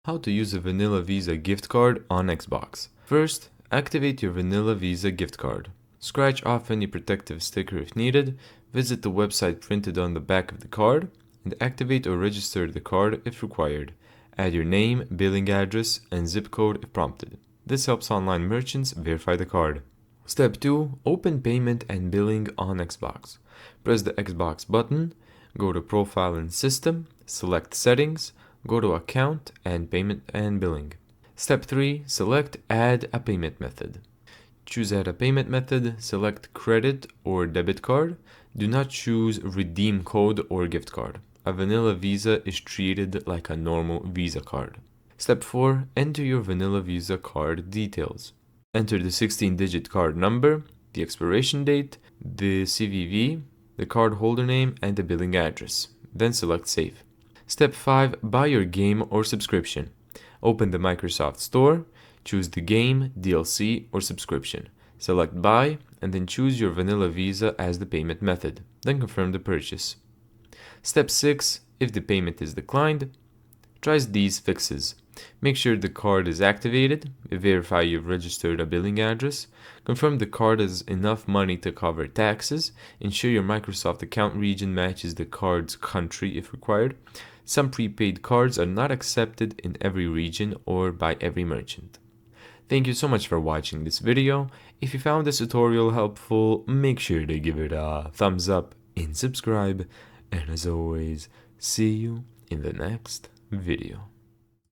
How to use a Vanilla Visa gift card on Xbox. First, activate your Vanilla Visa gift card. Scratch off any protective sticker if needed, visit the website printed on the back of the card, and activate or register the card if required. Add your name, billing address, and zip code if prompted. This helps online merchants verify the card. Step 2. Open Payment and Billing on Xbox. Press the Xbox button, go to Profile and System, select Settings, go to Account and Payment and Billing. Step 3. Select Add a Payment Method. Choose Add a Payment Method, select Credit or Debit Card. Do not choose Redeem Code or Gift Card. A Vanilla Visa is treated like a normal Visa card. Step 4. Enter your Vanilla Visa card details. Enter the 16-digit card number, the expiration date, the CVV, the card holder name, and the billing address. Then select Save. Step 5. Buy your game or subscription. Open the Microsoft Store, choose the game, DLC, or subscription. Select Buy, and then choose your Vanilla Visa as the payment method. Then confirm the purchase. Step 6. If the payment is declined, try these fixes. Make sure the card is activated, verify you've registered a billing address, confirm the card has enough money to cover taxes, ensure your Microsoft account region matches the card's country if required. Some prepaid cards are not accepted in every region or by every merchant. Thank you so much for watching this video. If you found this tutorial helpful, make sure to give it a thumbs up and subscribe. And as always, see you in the next video.